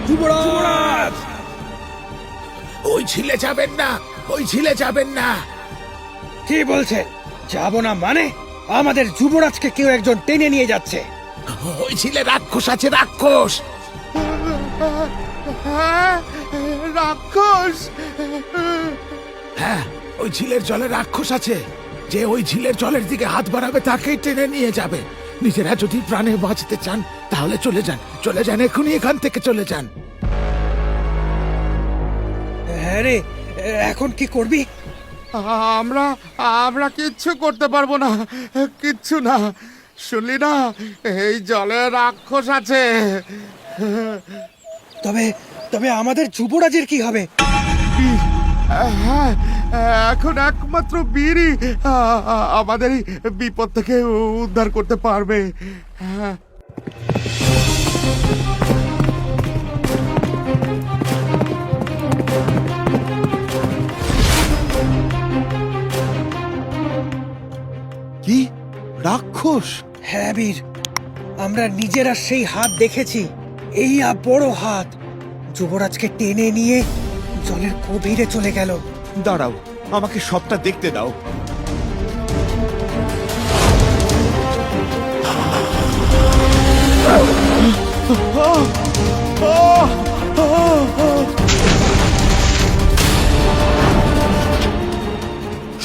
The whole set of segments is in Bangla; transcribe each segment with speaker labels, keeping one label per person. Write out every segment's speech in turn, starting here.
Speaker 1: যুবরাজ!
Speaker 2: ওই ছিলে যাবেন না, ওই ছিলে যাবেন না।
Speaker 1: কি বলছেন? যাব না মানে? আমাদের যুবরাজকে কেউ একজন টেনে নিয়ে যাচ্ছে।
Speaker 2: ওই ছিলে রাক্ষস আছে, রাক্ষস।
Speaker 3: রাক্ষস?
Speaker 2: হ্যাঁ, ওই ঝিলের জলে রাক্ষস আছে। যে ওই ঝিলের জলের দিকে হাত বাড়াবে তাকেই টেনে নিয়ে যাবে। নিজেরা যদি প্রাণে বাঁচতে চান তাহলে চলে যান, চলে যান, এখনই এখান থেকে চলে যান।
Speaker 1: হ্যাঁ রে, এখন কি করবি?
Speaker 3: আমরা আমরা কিচ্ছু করতে পারবো না, কিচ্ছু না। শুনলি না, এই জলে রাক্ষস আছে।
Speaker 1: তবে তবে আমাদের যুবরাজের কি হবে?
Speaker 3: হ্যাঁ, এখন একমাত্র বীরই আমাদের এই বিপদ থেকে উদ্ধার করতে পারবে। হ্যাঁ।
Speaker 4: কি রাক্ষস?
Speaker 1: হ্যাঁ বীর, আমরা নিজেরা সেই হাত দেখেছি। এই বড় হাত যুবরাজকে টেনে নিয়ে জলের গভীরে চলে গেল।
Speaker 4: দাঁড়াও, আমাকে সবটা দেখতে দাও।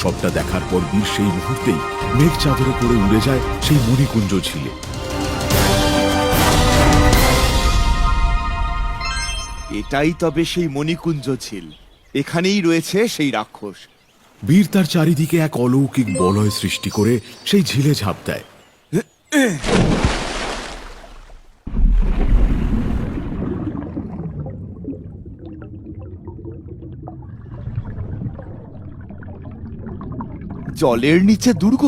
Speaker 2: সবটা দেখার পর বীর সেই মুহূর্তেই মেঘ চাদরে পড়ে উড়ে যায় সেই মণিকুঞ্জ ঝিলে।
Speaker 4: এটাই তবে সেই মণিকুঞ্জ ঝিল। এখানেই রয়েছে সেই রাক্ষস।
Speaker 2: বীর তার চারিদিকে এক অলৌকিক বলয় সৃষ্টি করে সেই ঝিলে ঝাঁপ দেয়।
Speaker 4: জলের নিচে দুর্গ,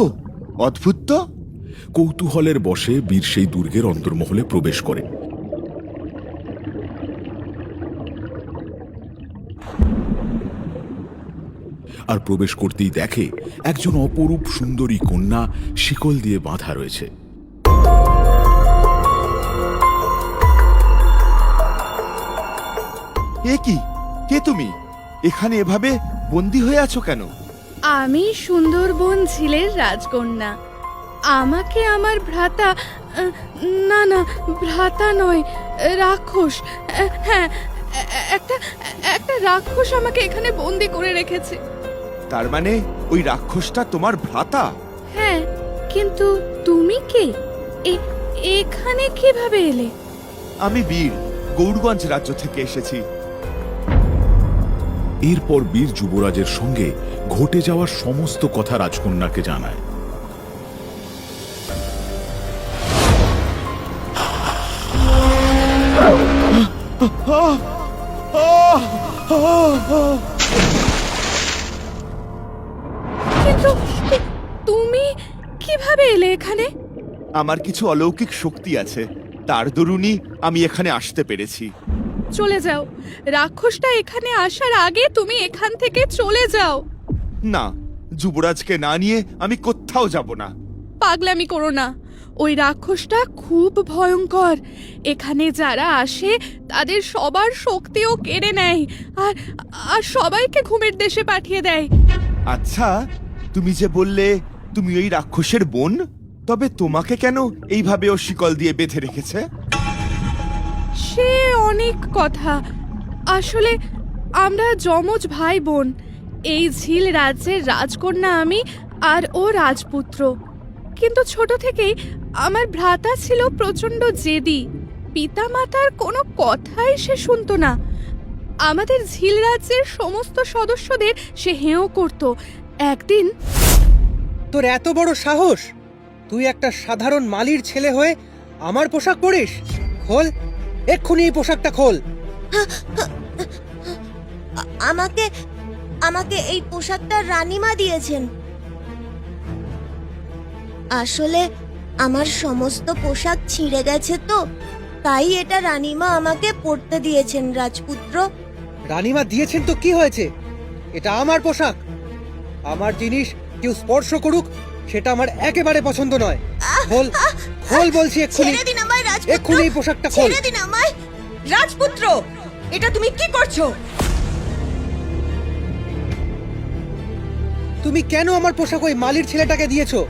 Speaker 4: অদ্ভুত তো।
Speaker 2: কৌতূহলের বশে বীর সেই দুর্গের অন্তর্মহলে প্রবেশ করে। আর প্রবেশ করতেই দেখে একজন অপরূপ সুন্দরী কন্যা শিকল দিয়ে বাঁধা রয়েছে।
Speaker 4: এ কি? কে তুমি? এখানে এভাবে বন্দী হয়ে আছো কেন?
Speaker 5: আমি সুন্দরবন ঝিলের রাজকন্যা। আমাকে আমার ভ্রাতা, না না, ভ্রাতা নয়, রাক্ষস, হ্যাঁ, একটা একটা রাক্ষস আমাকে এখানে বন্দি করে রেখেছে।
Speaker 4: তার মানে ওই রাক্ষসটা তোমার ভ্রাতা?
Speaker 5: হ্যাঁ, কিন্তু তুমি কে? এখানে কিভাবে এলে?
Speaker 4: আমি বীর, গৌরগঞ্জ রাজ্য থেকে এসেছি।
Speaker 2: এরপর বীর যুবরাজের সঙ্গে ঘটে যাওয়া সমস্ত কথা রাজকন্যাকে জানায়।
Speaker 5: কিন্তু তুমি কিভাবে এলে এখানে?
Speaker 4: আমার কিছু অলৌকিক শক্তি আছে, তার দরুনই আমি এখানে আসতে পেরেছি।
Speaker 5: চলে যাও, রাক্ষসটা এখানে আসার আগে তুমি এখান থেকে চলে যাও।
Speaker 4: না, যুবরাজকে না নিয়ে আমি কোথাও যাব না।
Speaker 5: পাগলামি করো না, ওই রাক্ষসটা খুব ভয়ঙ্কর। এখানে যারা আসে তাদের সবার শক্তিও কেড়ে নেয়, আর আর সবাইকে ঘুমের দেশে পাঠিয়ে দেয়।
Speaker 4: আচ্ছা, তুমি যে বললে তুমি ওই রাক্ষসের বোন, তবে তোমাকে কেন এইভাবে ও শিকল দিয়ে বেঁধে রেখেছে?
Speaker 5: সে অনেক কথা। আসলে আমরা যমজ ভাই বোন। এই ঝিল রাজ্যের রাজকন্যা আমি, আর ও রাজপুত্র। কিন্তু ছোট থেকেই আমার ভ্রাতা ছিল প্রচন্ড জেদি। পিতামাতার কোনো কথাই সে শুনতো না। আমাদের ঝিল রাজ্যের সমস্ত সদস্যদের সে হেয় করত। একদিন,
Speaker 1: তোর এত বড় সাহস! তুই একটা সাধারণ মালির ছেলে হয়ে আমার পোশাক পরিস? খোল, এক্ষুনি এই পোশাকটা খোল।
Speaker 6: আমাকে আমাকে এই পোশাকটা রানীমা দিয়েছেন। আসলে আমার সমস্ত পোশাক ছিঁড়ে গেছে, তো তাই এটা রানীমা আমাকে পরতে দিয়েছেন রাজপুত্র।
Speaker 1: রানীমা দিয়েছেন তো কি হয়েছে? এটা আমার পোশাক। আমার জিনিস কেউ স্পর্শ করুক সেটা আমার একেবারে পছন্দ নয়। খোল, খোল বলছি এক্ষুনি।
Speaker 6: ছেড়ে দিন আমায় রাজপুত্র,
Speaker 1: এক্ষুনি এই পোশাকটা খোল।
Speaker 6: ছেড়ে দিন আমায় রাজপুত্র। এটা তুমি কি করছো?
Speaker 1: তুমি কেন আমার পোশাক ওই মালির ছেলেটাকে দিয়েছো?